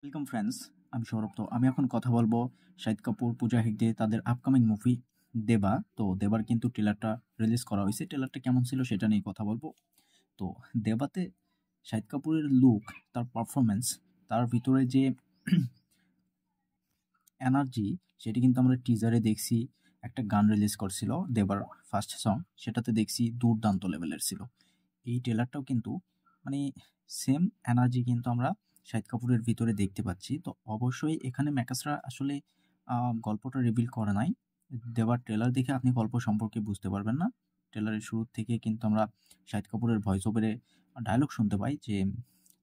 Welcome friends, আমি সৌরভ। তো আমি এখন কথা বলবো শাহিদ কাপুর, পূজা হেগড়ে তাদের আপকামিং মুভি দেবা। তো দেবার কিন্তু ট্রেলারটা রিলিজ করা হয়েছে। ট্রেলারটা কেমন ছিল সেটা নিয়ে কথা বলবো। তো দেবাতে শাহিদ কাপুরের লুক, তার পারফরমেন্স, তার ভিতরে যে এনার্জি, সেটি কিন্তু আমরা টিজারে দেখছি। একটা গান রিলিজ করছিল দেবার ফার্স্ট সং, সেটাতে দেখছি দুর্দান্ত লেভেলের ছিল। এই ট্রেলারটাও কিন্তু মানে সেম এনার্জি কিন্তু আমরা শাহিদ কাপুরের ভিতরে দেখতে পাচ্ছি। তো অবশ্যই এখানে মেকার্সরা আসলে গল্পটা রিভিল করে নাই। দেওয়ার ট্রেলার দেখে আপনি গল্প সম্পর্কে বুঝতে পারবেন না। ট্রেলারের শুরুর থেকে কিন্তু আমরা শাহিদ কাপুরের ভয়েস ওভারে ডায়লগ শুনতে পাই যে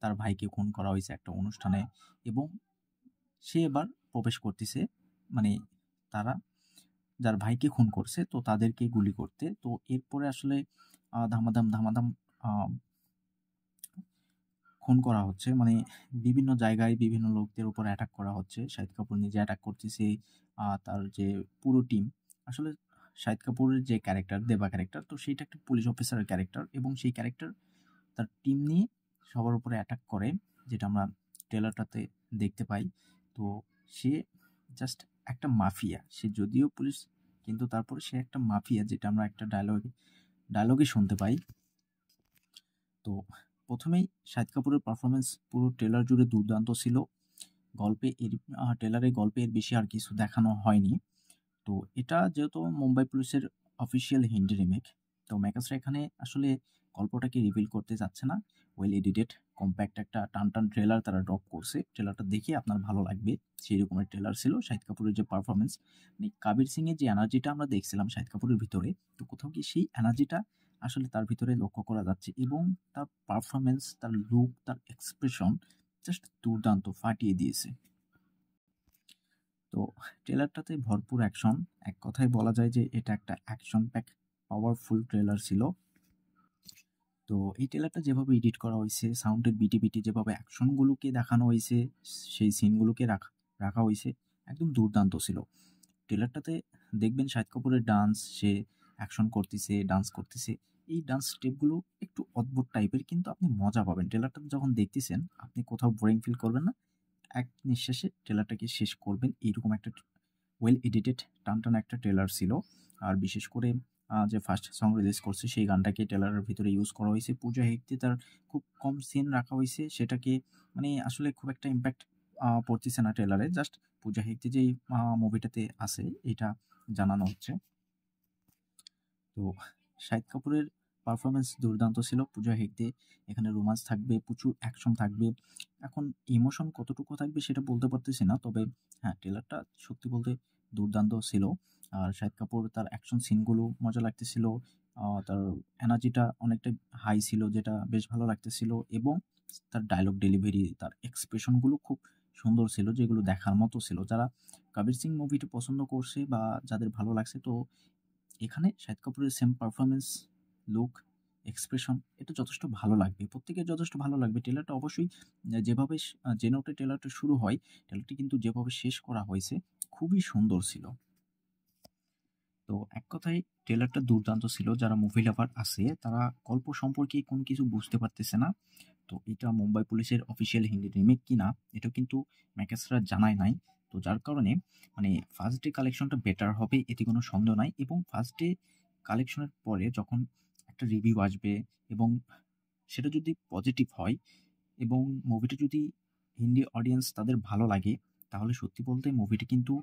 তার ভাইকে খুন করা হয়েছে একটা অনুষ্ঠানে, এবং সে এবার প্রবেশ করতেছে, মানে তারা যার ভাইকে খুন করছে তো তাদেরকে গুলি করতে। তো এরপরে আসলে ধামাধাম ধামাধাম খুন করা হচ্ছে, মানে বিভিন্ন জায়গায় বিভিন্ন লোকদের উপর অ্যাটাক করা হচ্ছে। শাহিদ কাপুর নিজে অ্যাটাক করতেছে, তার যে পুরো টিম। আসলে শাহিদ কাপুরের যে ক্যারেক্টার, দেবা ক্যারেক্টার, তো সেইটা একটা পুলিশ অফিসারের ক্যারেক্টার, এবং সেই ক্যারেক্টার তার টিম নিয়ে সবার উপরে অ্যাটাক করে, যেটা আমরা ট্রেলারটাতে দেখতে পাই। তো সে জাস্ট একটা মাফিয়া, সে যদিও পুলিশ কিন্তু তারপরে সে একটা মাফিয়া, যেটা আমরা একটা ডায়লগে শুনতে পাই। তো প্রথমেই শাহিদ কাপুরের পারফরমেন্স পুরো ট্রেলার জুড়ে দুর্দান্ত ছিল। ট্রেলারে গল্পে এর বেশি আর কিছু দেখানো হয়নি। তো এটা যেহেতু মুম্বাই পুলিশের অফিসিয়াল হিন্দি রিমেক, তো মেকার্সরা এখানে আসলে গল্পটাকে রিভিল করতে যাচ্ছে না। ওয়েল এডিটেড কম্প্যাক্ট একটা টান টান ট্রেলার তারা ড্রপ করছে। ট্রেলারটা দেখে আপনার ভালো লাগবে, সেই রকমের ট্রেলার ছিল। শাহিদ কাপুরের যে পারফরমেন্স, মানে কাবির সিংয়ের যে এনার্জিটা আমরা দেখছিলাম শাহিদ কাপুরের ভিতরে, তো কোথাও কি সেই এনার্জিটা আসলে তার ভিতরে লক্ষ্য করা যাচ্ছে, এবং তার পারফরমেন্স, তার লুক, তার এক্সপ্রেশন জাস্ট দুর্দান্ত, ফাটিয়ে দিয়েছে। তো ট্রেলারটাতে ভরপুর অ্যাকশন, এক কথায় বলা যায় যে এটা একটা অ্যাকশন প্যাক পাওয়ারফুল ট্রেলার ছিল। তো এই ট্রেলারটা যেভাবে এডিট করা হয়েছে, সাউন্ডের বিটি বিটি যেভাবে অ্যাকশনগুলোকে দেখানো হয়েছে, সেই সিনগুলোকে রাখা হয়েছে, একদম দুর্দান্ত ছিল। ট্রেলারটাতে দেখবেন শাহিদ কাপুরের ডান্স, সে অ্যাকশন করতেছে, ডান্স করতেছে। এই ডান্স স্টেপগুলো একটু অদ্ভুত টাইপের, কিন্তু আপনি মজা পাবেন ট্রেলারটা যখন দেখতেছেন। আপনি কোথাও বোরিং ফিল করবেন না, এক নিঃশ্বাসে ট্রেলারটাকে শেষ করবেন। এইরকম একটা ওয়েল এডিটেড টানটানা একটা ট্রেলার ছিল। আর বিশেষ করে যে ফার্স্ট সং রিলিজ করছে সেই গানটাকে ট্রেলারের ভিতরে ইউজ করা হয়েছে। পূজা হেগড়ে তার খুব কম সিন রাখা হয়েছে, সেটাকে মানে আসলে খুব একটা ইম্প্যাক্ট পড়তেছে না ট্রেলারে। জাস্ট পূজা হেগড়ে যেই মুভিটাতে আছে এটা জানানো হচ্ছে। তো শাহিদ কাপুরের পারফরমেন্স দুর্দান্ত ছিল। পূজা হেগড়ে এখানে রোমান্স থাকবে, প্রচুর অ্যাকশন থাকবে। এখন ইমোশন কতটুকু থাকবে সেটা বলতে পারতেছি না, তবে হ্যাঁ, ট্রেলারটা সত্যি বলতে দুর্দান্ত ছিল। আর শাহিদ কাপুর তার অ্যাকশন সিনগুলো মজা লাগতেছিল, তার এনার্জিটা অনেকটা হাই ছিল, যেটা বেশ ভালো লাগতেছিল, এবং তার ডায়লগ ডেলিভারি, তার এক্সপ্রেশনগুলো খুব সুন্দর ছিল, যেগুলো দেখার মতো ছিল। যারা কবির সিং মুভিটা পছন্দ করছে বা যাদের ভালো লাগছে, তো এখানে শাহিদ কাপুরের সেম পারফরমেন্স, লুক, এক্সপ্রেশন এটা যথেষ্ট ভালো লাগবে, প্রত্যেকের যথেষ্ট ভালো লাগবে। ট্রেলারটা অবশ্যই যেভাবে যে নোটে ট্রেলারটা শুরু হয়, ট্রেলারটি কিন্তু যেভাবে শেষ করা হয়েছে খুবই সুন্দর ছিল। তো এক কথায় ট্রেলারটা দুর্দান্ত ছিল। যারা মুভি লাভার আছে তারা গল্প সম্পর্কে কোনো কিছু বুঝতে পারতেছে না। তো এটা মুম্বাই পুলিশের অফিসিয়াল হিন্দি রিমেক কিনা এটা কিন্তু মেকার্সরা জানায় নাই। তো যার কারণে মানে ফার্স্ট ডে কালেকশনটা বেটার হবে, এতে কোনো সন্দেহ নাই। এবং ফার্স্ট ডে কালেকশনের পরে যখন একটা রিভিউ আসবে, এবং সেটা যদি পজিটিভ হয়, এবং মুভিটা যদি হিন্দি অডিয়েন্স তাদের ভালো লাগে, তাহলে সত্যি বলতে মুভিটি কিন্তু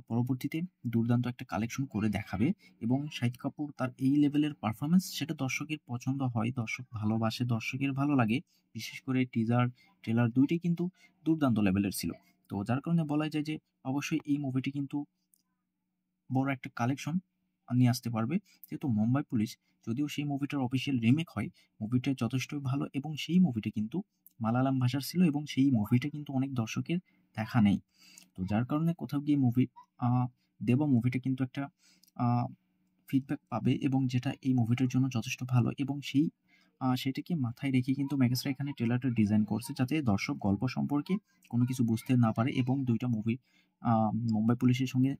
পরবর্তীতে দুর্দান্ত একটা কালেকশন করে দেখাবে। এবং শাহিদ কাপুর তার এই লেভেলের পারফরমেন্স, সেটা দর্শকের পছন্দ হয়, দর্শক ভালোবাসে, দর্শকের ভালো লাগে। বিশেষ করে টিজার, ট্রেলার দুইটাই কিন্তু দুর্দান্ত লেভেলের ছিল। তো যার কারণে বলা যায় যে অবশ্যই এই মুভিটি কিন্তু বড় একটা কালেকশন নিয়ে আসতে পারবে। যেহেতু মুম্বাই পুলিশ, যদিও সেই মুভিটার অফিসিয়াল রিমেক হয়, মুভিটা যথেষ্টই ভালো, এবং সেই মুভিটা কিন্তু মালায়ালাম ভাষার ছিল, এবং সেই মুভিটা কিন্তু অনেক দর্শকের দেখা নেই। তো যার কারণে কোথাও গিয়ে দেবা মুভিটা কিন্তু একটা ফিডব্যাক পাবে, এবং যেটা এই মুভিটার জন্য যথেষ্ট ভালো, এবং সেটাকে মাথায় রেখে কিন্তু মেগাস্টার এখানে ট্রেলারটা ডিজাইন করছে, যাতে দর্শক গল্প সম্পর্কে কোনো কিছু বুঝতে না পারে, এবং দুইটা মুভি মুম্বাই পুলিশের সঙ্গে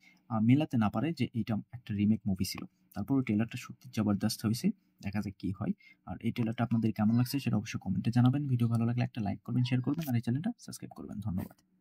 মেলাতে না পারে যে এইটা একটা রিমেক মুভি ছিল। তারপরও ট্রেলারটা সত্যি জবরদস্ত হয়েছে, দেখা যাক কী হয়। আর এই ট্রেলারটা আপনাদের কেমন লাগছে সেটা অবশ্যই কমেন্টে জানাবেন। ভিডিও ভালো লাগলে একটা লাইক করবেন, শেয়ার করবেন আর এই চ্যানেলটা সাবস্ক্রাইব করবেন। ধন্যবাদ।